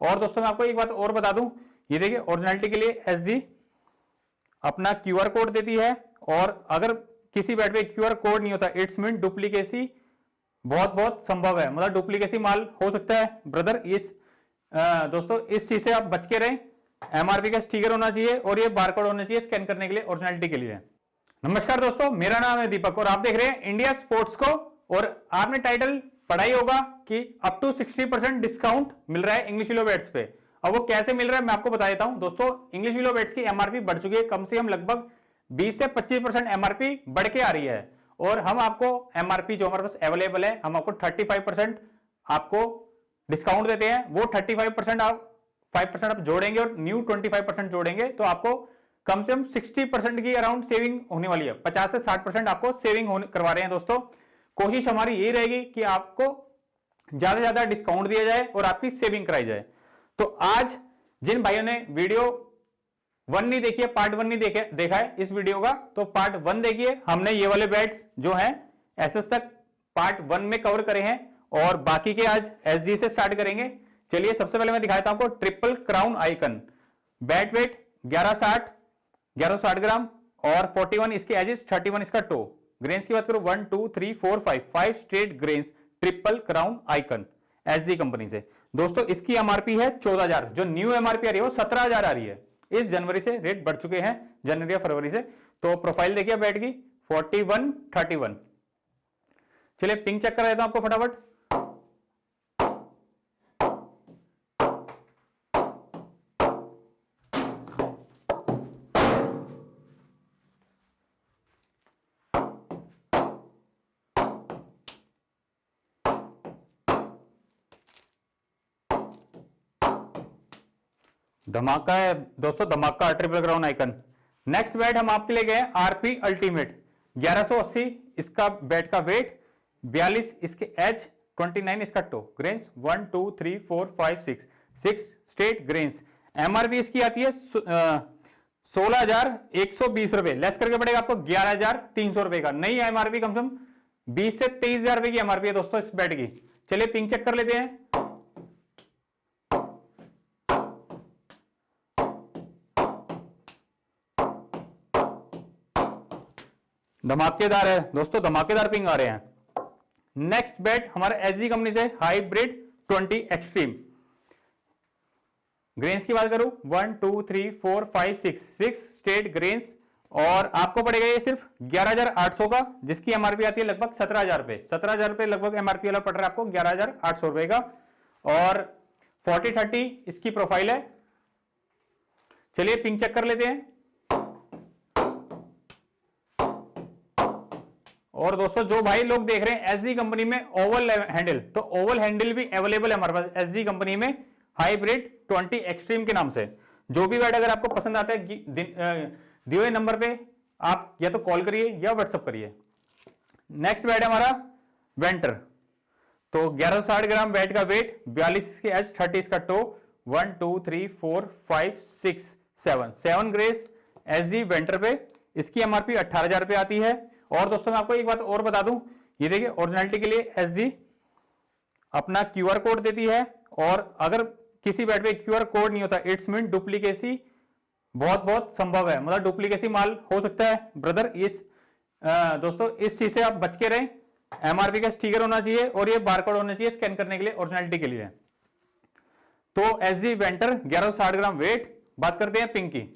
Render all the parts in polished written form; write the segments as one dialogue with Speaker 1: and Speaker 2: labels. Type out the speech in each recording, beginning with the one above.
Speaker 1: और दोस्तों मैं आपको एक बात और बता दूं, ये देखिए ओरिजिनलिटी के लिए एसजी अपना क्यूआर कोड देती है, और अगर किसी बेड पे क्यूआर कोड नहीं होता इट्स मीन डुप्लीकेसी बहुत बहुत संभव है, मतलब डुप्लीकेसी माल हो सकता है ब्रदर। दोस्तों इस चीज से आप बच के रहें। एमआरपी का स्टिकर होना चाहिए और ये बारकोड होना चाहिए स्कैन करने के लिए, ओरिजिनलिटी के लिए। नमस्कार दोस्तों, मेरा नाम है दीपक और आप देख रहे हैं इंडिया स्पोर्ट्स को। और आपने टाइटल पढ़ा ही होगा कि अप टू 60% डिस्काउंट मिल रहा है इंग्लिश विलो बेड्स पे। अब वो कैसे मिल रहा है मैं आपको बता देता हूं। दोस्तों इंग्लिश विलो बेड्स की एमआरपी बढ़ चुकी है, कम से कम लगभग 20 से 25% एमआरपी बढ़ के आ रही है। और हम आपको एमआरपी जो हमारे पास अवेलेबल है, हम आपको 35% आपको डिस्काउंट देते हैं। वो 35% आप 5% आप जोड़ेंगे और न्यू 25% जोड़ेंगे तो आपको कम से कम 60% की अराउंड सेविंग होने वाली है। 50 से 60% आपको सेविंग करवा रहे हैं। दोस्तों कोशिश हमारी यही रहेगी कि आपको ज्यादा से ज्यादा डिस्काउंट दिया जाए और आपकी सेविंग कराई जाए। तो आज जिन भाइयों ने वीडियो 1 नहीं देखी है, पार्ट 1 नहीं देखा है इस वीडियो का, तो पार्ट 1 देखिए। हमने ये वाले बैट्स जो हैं एसएस तक पार्ट 1 में कवर करे हैं और बाकी के आज एसजी से स्टार्ट करेंगे। चलिए सबसे पहले मैं दिखाता हूं आपको triple crown icon. Bat weight 1160 gram और 41 इसके एजेस, 31 इसका टो। ग्रेन्स की बात करूं 1 2 3 4 5 straight grains triple crown icon SG company से। दोस्तों इसकी एमआरपी है 14,000, जो न्यू एमआरपी आ रही है वो 17,000 आ रही है। इस जनवरी से रेट बढ़ चुके हैं, जनवरी या फरवरी से। तो प्रोफाइल देखिए बैट की 41 31। चलिए पिंक चेक कर देता हूं आपको फटाफट। धमाका है दोस्तों, धमाका triple crown icon. Next bat हम आपके लिए गए आरपी अल्टीमेट 1180 इसका बैट का वेट, 42 इसके एज, 29 इसका toe. Grains 1 2 3 4 5 6 straight grains. MRP इसकी आती है 16,120 रुपए, लेस करके पड़ेगा आपको 11,300 रुपए का। नई एमआरपी कम से कम 20 से 23,000 रुपए की एमआरपी है दोस्तों इस बैट की। चलिए पिंक चेक कर लेते हैं। धमाकेदार है दोस्तों, धमाकेदार पिंग आ रहे हैं। नेक्स्ट बैट हमारा एसजी कंपनी से हाइब्रिड 20 एक्सट्रीम। ग्रेन्स की बात करूं 1 2 3 4 5 6 स्ट्रेट ग्रेन्स और आपको पड़ेगा ये सिर्फ 11,800 का, जिसकी एमआरपी आती है लगभग 17,000 रुपए। 17,000 रुपए लगभग एमआरपी वाला पड़ रहा है आपको 11,800 रुपए का। और 40-30 इसकी प्रोफाइल है। चलिए पिंक चेक कर लेते हैं। और दोस्तों जो भाई लोग देख रहे हैं एसजी कंपनी में ओवल हैंडल, तो ओवल हैंडल भी अवेलेबल है हमारे पास एसजी कंपनी में हाइब्रिड 20 एक्सट्रीम के नाम से। जो भी बैट अगर आपको पसंद आता है दिए हुए नंबर पे आप या तो कॉल करिए या व्हाट्सएप करिए। नेक्स्ट बैट है हमारा वेंटर, तो 1160 ग्राम बैट का वेट, 42 के एच, 30 का टो, 1 2 3 4 5 6 7 ग्रेस एसजी वेंटर पे। इसकी एमआरपी 18,000 रुपए आती है। और दोस्तों मैं आपको एक बात और बता दूं, ये देखिए ओरिजिनलिटी के लिए एसजी अपना क्यूआर कोड देती है, और अगर किसी बैट पे क्यूआर कोड नहीं होता इट्स मीन डुप्लीकेसी बहुत बहुत संभव है, मतलब डुप्लीकेसी माल हो सकता है ब्रदर। दोस्तों इस चीज से आप बच के रहें। एमआरपी का स्टिकर होना चाहिए और ये बारकोड होना चाहिए स्कैन करने के लिए, ओरिजिनलिटी के लिए। तो एसजी वेंटर 1160 ग्राम वेट। बात करते हैं पिंक की।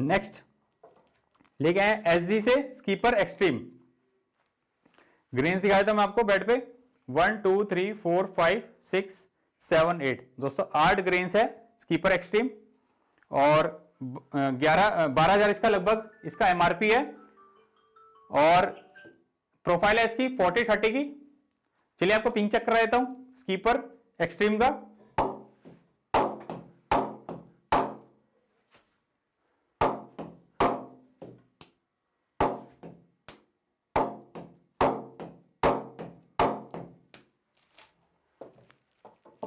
Speaker 1: नेक्स्ट लेके आए एसजी से स्कीपर एक्सट्रीम। ग्रेन्स दिखाया था मैं आपको बैट पे 1 2 3 4 5 6 7 8। दोस्तों 8 ग्रेन्स है स्कीपर एक्सट्रीम और 12,000 इसका लगभग इसका एमआरपी है। और प्रोफाइल है इसकी 40-30 की। चलिए आपको पिंक चेक करा देता हूं स्कीपर एक्सट्रीम का।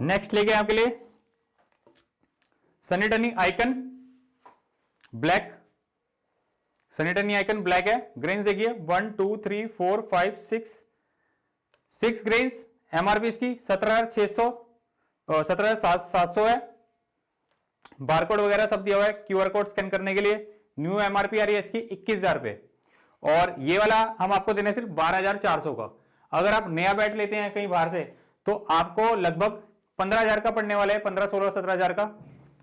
Speaker 1: नेक्स्ट लेके आपके लिए Sunny icon black, Sunny icon black है। ग्रेन्स देखिए 1 2 3 4 5 6 ग्रेन्स। एमआरपी इसकी 17,600 17,700 है। बारकोड वगैरह सब दिया हुआ है क्यूआर कोड स्कैन करने के लिए। न्यू एमआरपी आ रही है इसकी 21,000 पे, और ये वाला हम आपको देने सिर्फ 12,400 का। अगर आप नया बैट लेते हैं कहीं बाहर से तो आपको लगभग 15,000 का पड़ने वाला है, 15, 16, 17,000 का,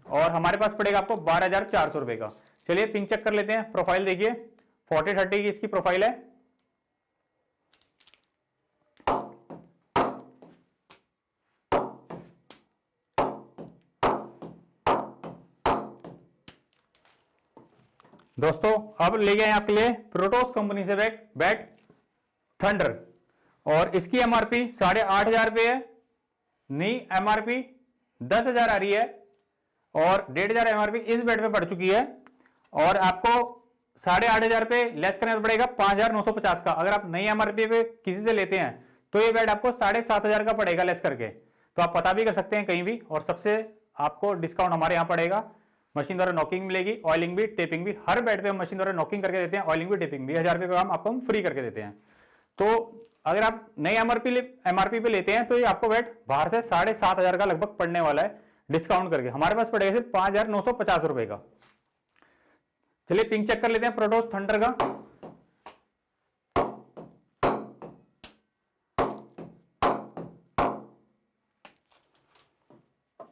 Speaker 1: और हमारे पास पड़ेगा आपको 12,400 रुपए का। चलिए पिंक चेक कर लेते हैं। प्रोफाइल देखिए 40-30 की इसकी प्रोफाइल है। दोस्तों अब ले गए आपके लिए प्रोटोस कंपनी से बैट थंडर, और इसकी एमआरपी 8,500 रुपए है। नई एमआरपी 10,000 आ रही है, और 1,500 एमआरपी इस बैट पे पड़ चुकी है, और आपको 8,500 रुपए लेस करना पड़ेगा 5,950 का। अगर आप नई एमआरपी पे किसी से लेते हैं तो ये बैट आपको 7,500 का पड़ेगा लेस करके। तो आप पता भी कर सकते हैं कहीं भी, और सबसे आपको डिस्काउंट हमारे यहाँ पड़ेगा। मशीन द्वारा नॉकिंग मिलेगी, ऑयलिंग भी, टेपिंग भी। हर बैट पे हम मशीन द्वारा नॉकिंग करके देते हैं, ऑयलिंग भी, टेपिंग भी। 1,000 रुपए का काम आपको हम फ्री करके देते हैं। तो अगर आप नई एमआरपी पे लेते हैं तो ये आपको बैट बाहर से 7,500 का लगभग पड़ने वाला है डिस्काउंट करके। हमारे पास पड़ेगा सिर्फ 5,950 रुपए का। चलिए पिंक चेक कर लेते हैं प्रोटोस थंडर का।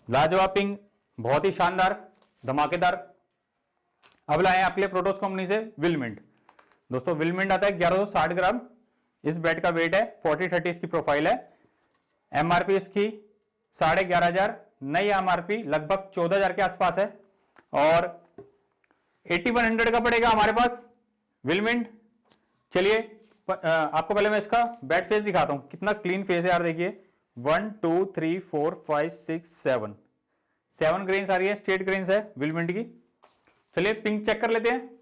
Speaker 1: लाजवाब पिंक, बहुत ही शानदार धमाकेदार। अब लाए आपके लिए प्रोटोस कंपनी से विलमिंट। दोस्तों विलमिंट आता है 1160 ग्राम। इस बैट का वेट है, 40-30 इसकी प्रोफाइल है। एमआरपी इसकी 11,500, नई एमआरपी लगभग 14,000 के आसपास है, और 8100 का पड़ेगा हमारे पास विलमिंट। चलिए आपको पहले मैं इसका बैट फेस दिखाता हूं, कितना क्लीन फेस है यार। देखिए 1 2 3 4 5 6 7 ग्रेन्स आ रही है, स्ट्रेट ग्रेन्स है विलमिंट की। चलिए पिंक चेक कर लेते हैं।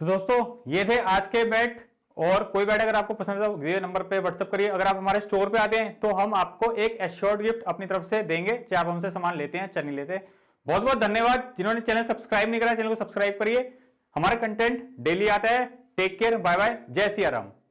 Speaker 1: तो दोस्तों ये थे आज के बैट, और कोई बैट अगर आपको पसंद है तो दिए नंबर पे व्हाट्सएप करिए। अगर आप हमारे स्टोर पे आते हैं तो हम आपको एक एश्योर्ड गिफ्ट अपनी तरफ से देंगे, चाहे आप हमसे सामान लेते हैं चाहे नहीं लेते। बहुत बहुत धन्यवाद। जिन्होंने चैनल सब्सक्राइब नहीं करा, चैनल को सब्सक्राइब करिए। हमारा कंटेंट डेली आता है। टेक केयर, बाय बाय, जय सिया राम।